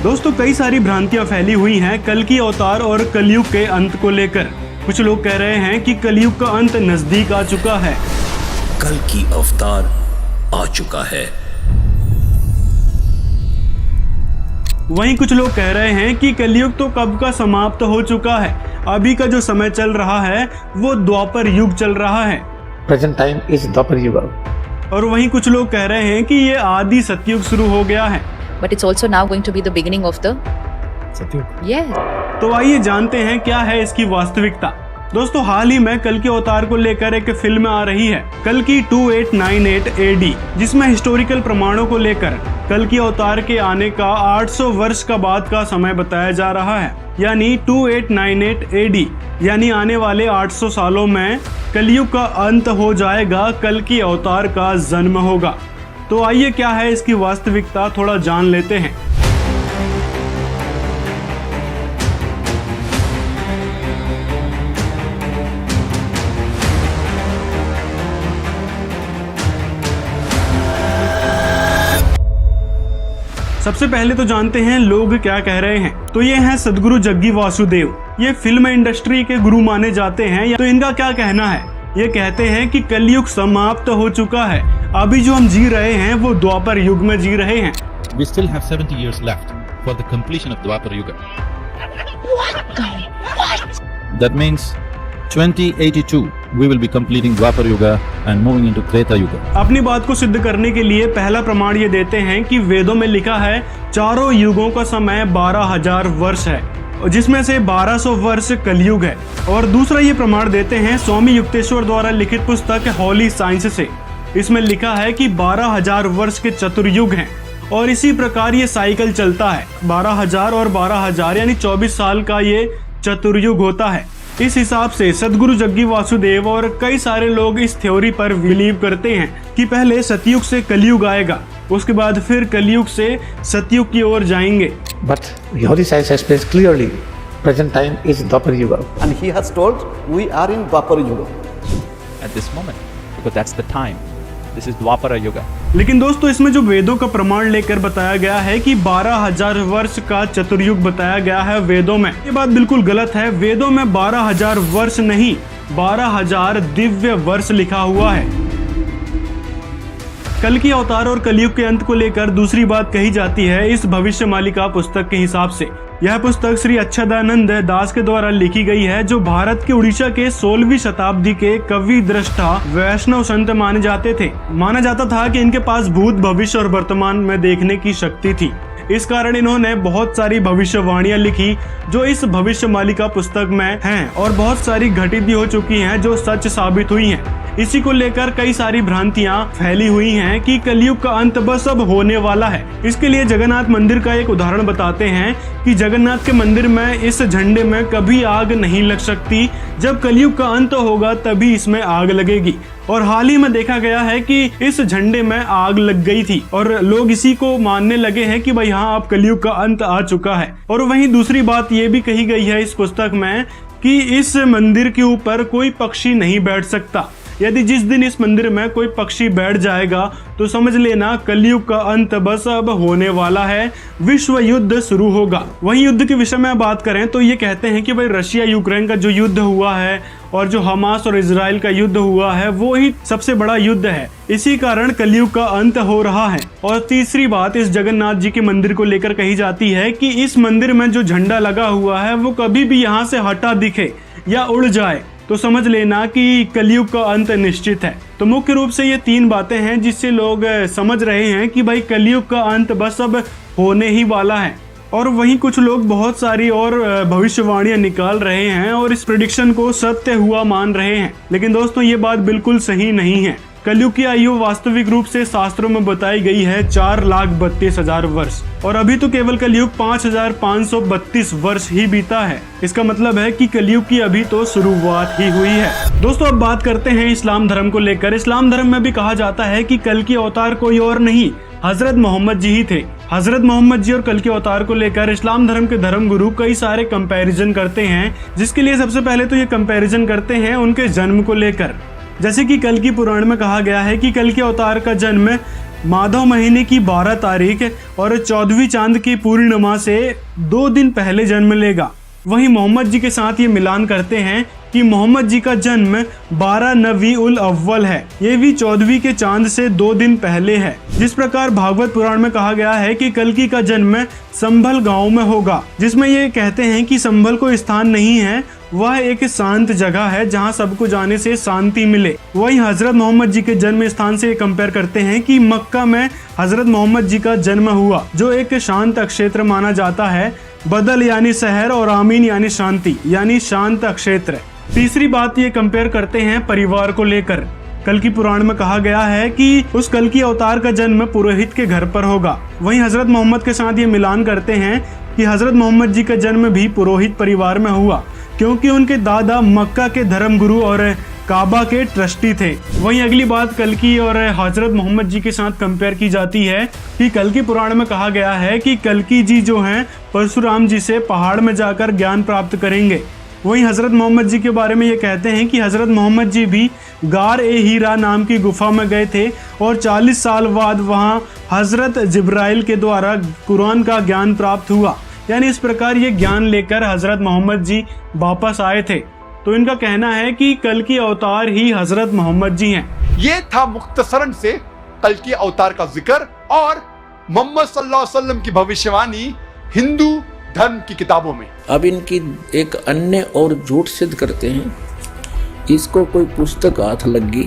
दोस्तों कई सारी भ्रांतियां फैली हुई हैं कल की अवतार और कलयुग के अंत को लेकर। कुछ लोग कह रहे हैं कि कलयुग का अंत नजदीक आ चुका है। कल की अवतार आ चुका है। वहीं कुछ लोग कह रहे हैं कि कलयुग तो कब का समाप्त हो चुका है। अभी का जो समय चल रहा है वो द्वापर युग चल रहा है। प्रेजेंट टाइम इज द्वापर युग। और वहीं कुछ लोग कह रहे हैं कि ये आदि सतयुग शुरू हो गया है। But it's also now going to be the beginning of the सतयुग। yes. तो आइए जानते हैं क्या है इसकी वास्तविकता। दोस्तों हाल ही में कल के अवतार को लेकर एक फिल्म आ रही है, कल की 2898 AD, जिसमें हिस्टोरिकल प्रमाणों को लेकर कल की अवतार के आने का 800 वर्ष का बाद का समय बताया जा रहा है, यानी 2898 AD, यानी आने वाले 800 सालों में कलयुग का अंत हो जाएगा, कल की अवतार का जन्म होगा। तो आइए क्या है इसकी वास्तविकता थोड़ा जान लेते हैं। सबसे पहले तो जानते हैं लोग क्या कह रहे हैं। तो ये हैं सदगुरु जग्गी वासुदेव। ये फिल्म इंडस्ट्री के गुरु माने जाते हैं। तो इनका क्या कहना है, ये कहते हैं कि कलयुग समाप्त हो चुका है, अभी जो हम जी रहे हैं वो द्वापर युग में जी रहे हैं। We still have 70 years left for the completion of Dwapar Yuga. That means 2082 we will be completing Dwapar Yuga and moving into Treta Yuga. अपनी बात को सिद्ध करने के लिए पहला प्रमाण ये देते हैं कि वेदों में लिखा है चारों युगों का समय 12,000 वर्ष है, जिसमें से 1200 वर्ष कलयुग है। और दूसरा ये प्रमाण देते हैं स्वामी युक्तेश्वर द्वारा लिखित पुस्तक होली साइंस से। इसमें लिखा है कि 12,000 वर्ष के चतुर्युग हैं और इसी प्रकार ये साइकिल चलता है। 12,000 और 12,000 यानी 24 साल का ये चतुर्युग होता है। इस हिसाब से सदगुरु जग्गी वासुदेव और कई सारे लोग इस थ्योरी पर बिलीव करते हैं कि पहले सतयुग से कलयुग आएगा, उसके बाद फिर कलयुग से सतयुग की ओर जाएंगे। But Holy Science explains clearly, present time is Dwapar Yuga. And he has told we are in Dwapar Yuga. At this moment, because that's the time. This is Dwapara Yuga. लेकिन दोस्तों इसमें जो वेदों का प्रमाण लेकर बताया गया है कि 12,000 वर्ष का चतुर्युग बताया गया है वेदों में, ये बात बिल्कुल गलत है। वेदों में 12,000 वर्ष नहीं 12,000 दिव्य वर्ष लिखा हुआ है। कल की अवतार और कलयुग के अंत को लेकर दूसरी बात कही जाती है इस भविष्यमालिका पुस्तक के हिसाब से। यह पुस्तक श्री अच्छदानंद दास के द्वारा लिखी गई है, जो भारत के उड़ीसा के 16वीं शताब्दी के कवि दृष्टा वैष्णव संत माने जाते थे। माना जाता था कि इनके पास भूत भविष्य और वर्तमान में देखने की शक्ति थी। इस कारण इन्होंने बहुत सारी भविष्यवाणियां लिखी जो इस भविष्यमालिका पुस्तक में हैं और बहुत सारी घटित भी हो चुकी हैं जो सच साबित हुई हैं। इसी को लेकर कई सारी भ्रांतियां फैली हुई हैं कि कलयुग का अंत बस अब होने वाला है। इसके लिए जगन्नाथ मंदिर का एक उदाहरण बताते हैं कि जगन्नाथ के मंदिर में इस झंडे में कभी आग नहीं लग सकती, जब कलयुग का अंत होगा तभी इसमें आग लगेगी। और हाल ही में देखा गया है कि इस झंडे में आग लग गई थी और लोग इसी को मानने लगे हैं कि भाई हाँ अब कलयुग का अंत आ चुका है। और वहीं दूसरी बात ये भी कही गई है इस पुस्तक में कि इस मंदिर के ऊपर कोई पक्षी नहीं बैठ सकता। यदि जिस दिन इस मंदिर में कोई पक्षी बैठ जाएगा तो समझ लेना कलयुग का अंत बस अब होने वाला है, विश्व युद्ध शुरू होगा। वहीं युद्ध के विषय में बात करें तो ये कहते हैं कि भाई रशिया यूक्रेन का जो युद्ध हुआ है और जो हमास और इजराइल का युद्ध हुआ है वो ही सबसे बड़ा युद्ध है, इसी कारण कलयुग का अंत हो रहा है। और तीसरी बात इस जगन्नाथ जी के मंदिर को लेकर कही जाती है कि इस मंदिर में जो झंडा लगा हुआ है वो कभी भी यहाँ से हटा दिखे या उड़ जाए तो समझ लेना कि कलयुग का अंत निश्चित है। तो मुख्य रूप से ये तीन बातें हैं जिससे लोग समझ रहे हैं कि भाई कलयुग का अंत बस अब होने ही वाला है। और वहीं कुछ लोग बहुत सारी और भविष्यवाणियां निकाल रहे हैं और इस प्रेडिक्शन को सत्य हुआ मान रहे हैं, लेकिन दोस्तों ये बात बिल्कुल सही नहीं है। कलयुग की आयु वास्तविक रूप से शास्त्रों में बताई गई है 4,32,000 वर्ष और अभी तो केवल कलयुग 5,532 वर्ष ही बीता है। इसका मतलब है कि कलयुग की अभी तो शुरुआत ही हुई है। दोस्तों अब बात करते हैं इस्लाम धर्म को लेकर। इस्लाम धर्म में भी कहा जाता है कि कल की अवतार कोई और नहीं हजरत मोहम्मद जी ही थे। हजरत मोहम्मद जी और कल के अवतार को लेकर इस्लाम धर्म के धर्म गुरु कई सारे कंपैरिजन करते हैं, जिसके लिए सबसे पहले तो ये कंपैरिजन करते हैं उनके जन्म को लेकर। जैसे कि कल की पुराण में कहा गया है कि कल के अवतार का जन्म माधव महीने की 12 तारीख और 14वीं चांद की पूर्णिमा से 2 दिन पहले जन्म लेगा। वहीं मोहम्मद जी के साथ ये मिलान करते हैं कि मोहम्मद जी का जन्म 12 नवी उल अव्वल है, ये भी 14वीं के चांद से 2 दिन पहले है। जिस प्रकार भागवत पुराण में कहा गया है कि कल्कि का जन्म संभल गांव में होगा, जिसमें ये कहते हैं कि संभल कोई स्थान नहीं है, वह एक शांत जगह है जहां सबको जाने से शांति मिले। वहीं हजरत मोहम्मद जी के जन्म स्थान से कंपेयर करते हैं कि मक्का में हजरत मोहम्मद जी का जन्म हुआ, जो एक शांत क्षेत्र माना जाता है। बदल यानी शहर और आमीन यानी शांति यानी शांत क्षेत्र। तीसरी बात ये कंपेयर करते हैं परिवार को लेकर। कल्कि पुराण में कहा गया है कि उस कल्कि अवतार का जन्म पुरोहित के घर पर होगा। वहीं हजरत मोहम्मद के साथ ये मिलान करते हैं कि हजरत मोहम्मद जी का जन्म भी पुरोहित परिवार में हुआ, क्योंकि उनके दादा मक्का के धर्मगुरु और काबा के ट्रस्टी थे। वहीं अगली बात कल्कि और हजरत मोहम्मद जी के साथ कंपेयर की जाती है कि कल्कि पुराण में कहा गया है कि कल्कि जी जो हैं परशुराम जी से पहाड़ में जाकर ज्ञान प्राप्त करेंगे। वहीं हजरत मोहम्मद जी के बारे में ये कहते हैं कि हजरत मोहम्मद जी भी गार ए हीरा नाम की गुफा में गए थे और 40 साल बाद वहाँ हजरत जिब्राइल के द्वारा कुरान का ज्ञान प्राप्त हुआ। यानी इस प्रकार ये ज्ञान लेकर हजरत मोहम्मद जी वापस आए थे। तो इनका कहना है कि कल्कि अवतार ही हजरत मोहम्मद जी हैं। ये था मुख्तसरन से कल्कि अवतार का जिक्र और मोहम्मद सल्लल्लाहु अलैहि वसल्लम की भविष्यवाणी हिंदू धर्म की किताबों में। अब इनकी एक अन्य और झूठ सिद्ध करते हैं। इसको कोई पुस्तक हाथ लगी,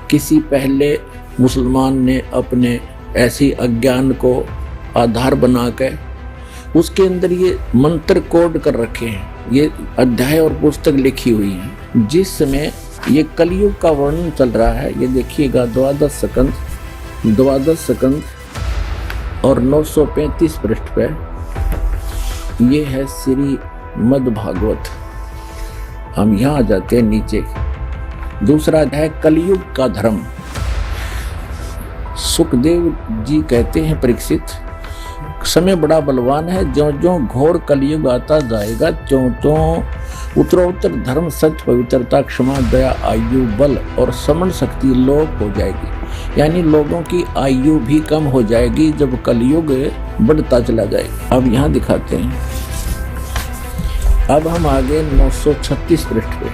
किसी पहले मुसलमान ने अपने ऐसी अज्ञान को आधार बना कर उसके अंदर ये मंत्र कोड कर रखे हैं। ये अध्याय और पुस्तक लिखी हुई है। जिस समय ये कलयुग का वर्णन चल रहा है, ये देखिएगा 12 सकंद और 935 पृष्ठ पे ये है श्री मद भागवत। हम यहाँ आ जाते हैं नीचे। दूसरा है कलयुग का धर्म। सुखदेव जी कहते हैं परीक्षित, समय बड़ा बलवान है, ज्यों ज्यों घोर कलयुग आता जाएगा त्यों त्यों उत्तरोत्तर धर्म सत्य पवित्रता क्षमा दया आयु बल और समण शक्ति लोप हो जाएगी। यानी लोगों की आयु भी कम हो जाएगी जब कलयुग बढ़ता चला जाएगा। अब यहाँ दिखाते हैं। अब हम आगे 936 पृष्ठ पे।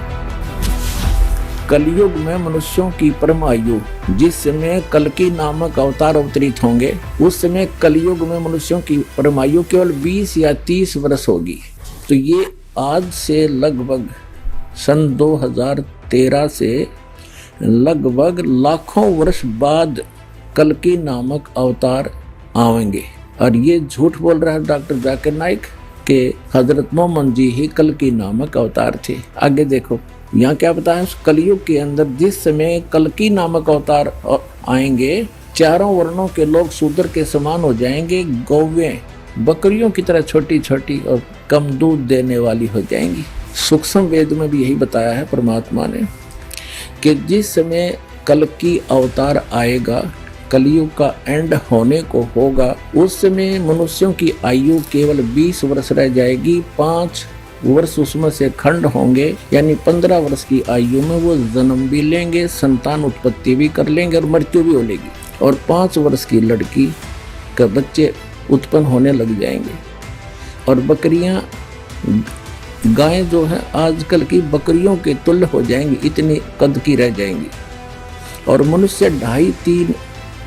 कलयुग में मनुष्यों की परम आयु, जिस समय कल्कि नामक अवतार अवतरित होंगे उस समय कलयुग में मनुष्यों की परम आयु केवल 20 या 30 वर्ष होगी। तो ये आज से लगभग सन 2013 से लगभग लाखों वर्ष बाद कल्कि नामक अवतार आवेंगे। और ये झूठ बोल रहा है डॉक्टर जाकिर नाइक के हजरत मोहम्मद जी ही कल्कि नामक अवतार थे। आगे देखो यहाँ क्या बताया, कलयुग के अंदर जिस समय कल्कि नामक अवतार आएंगे, चारों वर्णों के लोग शूद्र के समान हो जाएंगे, गौवें बकरियों की तरह छोटी छोटी और कम दूध देने वाली हो जाएंगी। सूक्ष्म वेद में भी यही बताया है परमात्मा ने कि जिस समय कल्कि अवतार आएगा, कलयुग का एंड होने को होगा, उस समय मनुष्यों की आयु केवल 20 वर्ष रह जाएगी। 5 वर्ष उसमें से खंड होंगे, यानी 15 वर्ष की आयु में वो जन्म भी लेंगे, संतान उत्पत्ति भी कर लेंगे और मृत्यु भी हो लेगी। और 5 वर्ष की लड़की का बच्चे उत्पन्न होने लग जाएंगे। और बकरियां, गायें जो है आजकल की बकरियों के तुल्य हो जाएंगी, इतनी कद की रह जाएंगी। और मनुष्य 2.5-3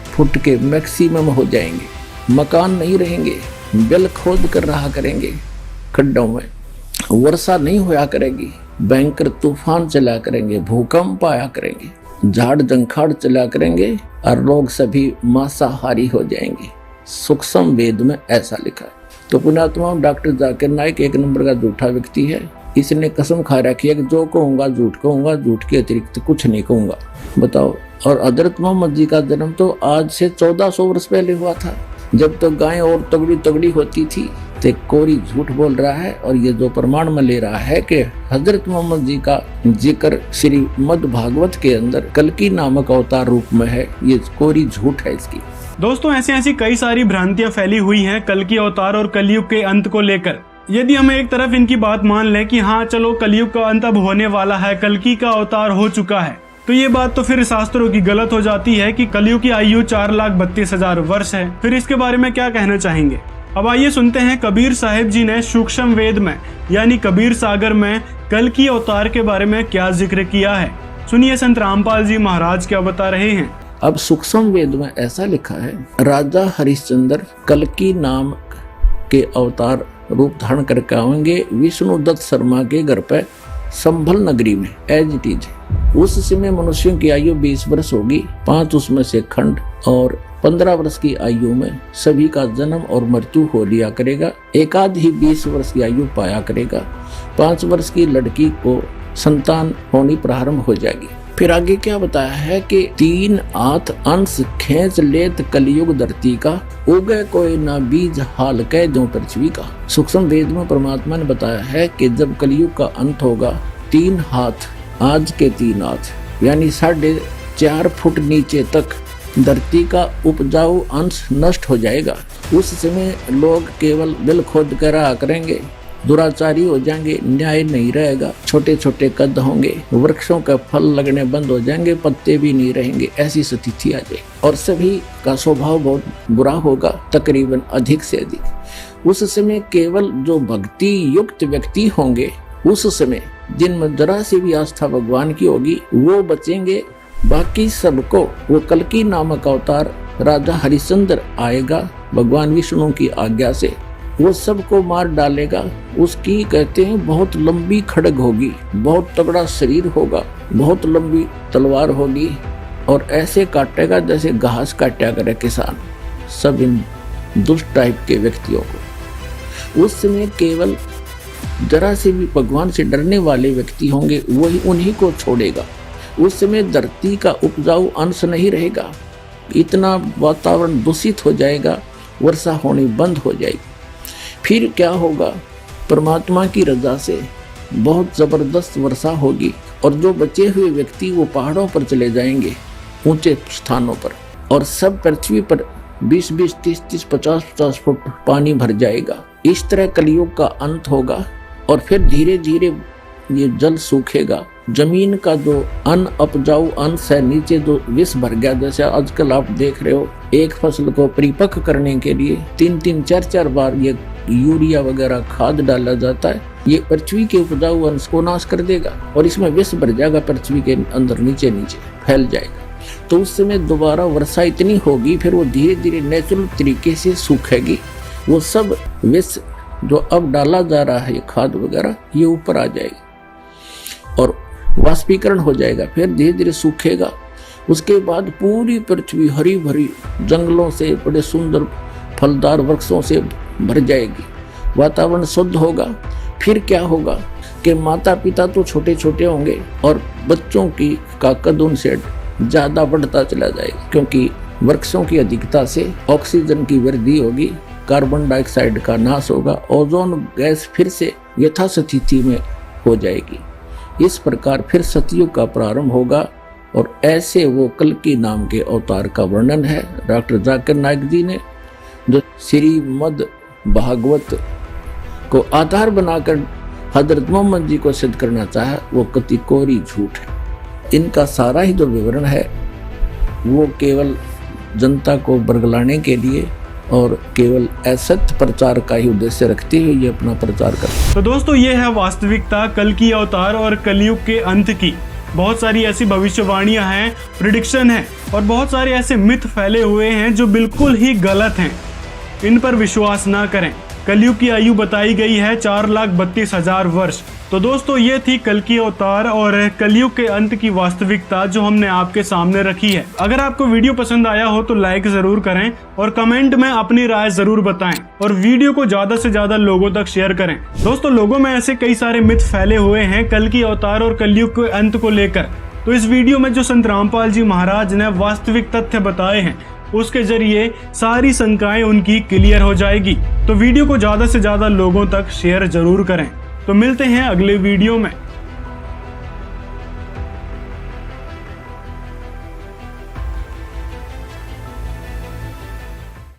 फुट के मैक्सिमम हो जाएंगे। मकान नहीं रहेंगे, बिल खोद कर रहा करेंगे खड्डों में, वर्षा नहीं होया करेगी, भयंकर तूफान चला करेंगे, भूकंप आया करेंगे, झाड़ जंखाड़ चला करेंगे और लोग सभी मांसाहारी हो जाएंगे। सूक्ष्म वेद में ऐसा लिखा है। तो पुण्यात्मा डॉक्टर जाकिर नाइक 1 नंबर का झूठा व्यक्ति है। इसने कसम खा रखी है कि जो कहूँगा झूठ झूठ के अतिरिक्त कुछ नहीं कहूँगा। बताओ। और हजरत मोहम्मद जी का जन्म तो आज से 1400 वर्ष पहले हुआ था, जब तो गायें और तगड़ी होती थी। तो कोरी झूठ बोल रहा है और ये जो प्रमाण में ले रहा है कि हजरत मोहम्मद जी का जिक्र श्री मद भागवत के अंदर कल्कि नामक अवतार रूप में है, ये कोरी झूठ है इसकी। दोस्तों ऐसी कई सारी भ्रांतियां फैली हुई हैं कल्कि अवतार और कलयुग के अंत को लेकर। यदि हम एक तरफ इनकी बात मान लें कि हाँ चलो कलयुग का अंत अब होने वाला है, कल्कि का अवतार हो चुका है, तो ये बात तो फिर शास्त्रों की गलत हो जाती है कि कलयुग की आयु 4,32,000 वर्ष है। फिर इसके बारे में क्या कहना चाहेंगे? अब आइए सुनते हैं कबीर साहिब जी ने सूक्ष्म वेद में यानी कबीर सागर में कल की अवतार के बारे में क्या जिक्र किया है। सुनिए संत रामपाल जी महाराज क्या बता रहे हैं। अब सूक्ष्म वेद में ऐसा लिखा है, राजा हरिश्चंद्र कल्कि नाम के अवतार रूप धारण करके आएंगे विष्णु दत्त शर्मा के घर पे संभल नगरी में, एज इट इज। उस समय मनुष्यों की आयु 20 वर्ष होगी, 5 उसमें से खंड, और 15 वर्ष की आयु में सभी का जन्म और मृत्यु हो लिया करेगा। एकाध ही 20 वर्ष की आयु पाया करेगा। 5 वर्ष की लड़की को संतान होनी प्रारंभ हो जाएगी। फिर आगे क्या बताया है कि 3 हाथ अंश खींच लेत कलयुग धरती का, उगे कोई ना बीज हाल कह जो पृथ्वी का। सूक्ष्म वेद में परमात्मा ने बताया है कि जब कलयुग का अंत होगा, 3 हाथ, आज के 3 हाथ यानी 4.5 फुट नीचे तक धरती का उपजाऊ अंश नष्ट हो जाएगा। उस समय लोग केवल दिल खोद कर रहा करेंगे, दुराचारी हो जाएंगे, न्याय नहीं रहेगा, छोटे छोटे कद होंगे, वृक्षों का फल लगने बंद हो जाएंगे, पत्ते भी नहीं रहेंगे, ऐसी स्थिति आ जाए। और सभी का स्वभाव बहुत बुरा होगा, तकरीबन अधिक से अधिक। उस समय केवल जो भक्ति युक्त व्यक्ति होंगे, उस समय जिनमें जरा से भी आस्था भगवान की होगी, वो बचेंगे। बाकी सबको वो कल्कि नामक अवतार राजा हरिश्चंद्र आएगा भगवान विष्णु की आज्ञा से, वो सबको मार डालेगा। उसकी कहते हैं बहुत लंबी खड्ग होगी, बहुत तगड़ा शरीर होगा, बहुत लंबी तलवार होगी, और ऐसे काटेगा जैसे घास काटा करे किसान सब इन दुष्ट टाइप के व्यक्तियों को। उस समय केवल जरा से भी भगवान से डरने वाले व्यक्ति होंगे, वही उन्हीं को छोड़ेगा। उस समय धरती का उपजाऊ अंश नहीं रहेगा, इतना वातावरण दूषित हो जाएगा, वर्षा होनी बंद हो जाएगी। फिर क्या होगा, परमात्मा की रजा से बहुत जबरदस्त वर्षा होगी, और जो बचे हुए व्यक्ति वो पहाड़ों पर चले जाएंगे, ऊंचे स्थानों पर, और सब पृथ्वी पर 20-20, 30-30, 50-50 फुट पानी भर जाएगा। इस तरह कलयुग का अंत होगा, और फिर धीरे धीरे ये जल सूखेगा। जमीन का जो अन्न उपजाऊ अंश है, नीचे जो विष भर गया, जैसे आजकल आप देख रहे हो, एक फसल को परिपक्व करने के लिए 3-3, 4-4 बार ये यूरिया वगैरह खाद डाला जाता है। ये पृथ्वी के उपजाऊ अंश को नाश कर देगा, और इसमें विष भर जाएगा, पृथ्वी के अंदर नीचे नीचे फैल जाएगा। तो उस समय दोबारा वर्षा इतनी होगी, फिर वो धीरे धीरे नेचुरल तरीके से सूखेगी। वो सब विष जो अब डाला जा रहा है, ये खाद वगैरह, ये ऊपर आ जाएगी और वाष्पीकरण हो जाएगा, फिर धीरे धीरे सूखेगा। उसके बाद पूरी पृथ्वी हरी भरी जंगलों से, बड़े सुंदर फलदार वृक्षों से भर जाएगी, वातावरण शुद्ध होगा। फिर क्या होगा कि माता पिता तो छोटे छोटे होंगे, और बच्चों की का कद उनसे ज़्यादा बढ़ता चला जाएगा, क्योंकि वृक्षों की अधिकता से ऑक्सीजन की वृद्धि होगी, कार्बन डाइऑक्साइड का नाश होगा, ओजोन गैस फिर से यथास्थिति में हो जाएगी। इस प्रकार फिर सतयुग का प्रारंभ होगा, और ऐसे वो कल्कि नाम के अवतार का वर्णन है डॉक्टर जाकिर नाइक जी ने, जो श्रीमद् भागवत को आधार बनाकर हजरत मोहम्मद जी को सिद्ध करना चाहा, वो कति कोरी झूठ है। इनका सारा ही जो विवरण है वो केवल जनता को बरगलाने के लिए और केवल असत्य प्रचार का ही उद्देश्य रखते हुए ये अपना प्रचार करते। तो दोस्तों, ये है वास्तविकता कल की अवतार और कलयुग के अंत की। बहुत सारी ऐसी भविष्यवाणियां हैं, प्रिडिक्शन है, और बहुत सारे ऐसे मिथ फैले हुए हैं जो बिल्कुल ही गलत हैं। इन पर विश्वास ना करें। कलयुग की आयु बताई गई है 4,32,000 वर्ष। तो दोस्तों, ये थी कल की अवतार और कलयुग के अंत की वास्तविकता जो हमने आपके सामने रखी है। अगर आपको वीडियो पसंद आया हो तो लाइक जरूर करें और कमेंट में अपनी राय जरूर बताएं, और वीडियो को ज्यादा से ज्यादा लोगों तक शेयर करें। दोस्तों, लोगों में ऐसे कई सारे मिथ फैले हुए हैं कल की अवतार और कलयुग के अंत को लेकर। तो इस वीडियो में जो संत रामपाल जी महाराज ने वास्तविक तथ्य बताए हैं, उसके जरिए सारी शंकाएं उनकी क्लियर हो जाएगी। तो वीडियो को ज्यादा से ज्यादा लोगों तक शेयर जरूर करें। तो मिलते हैं अगले वीडियो में।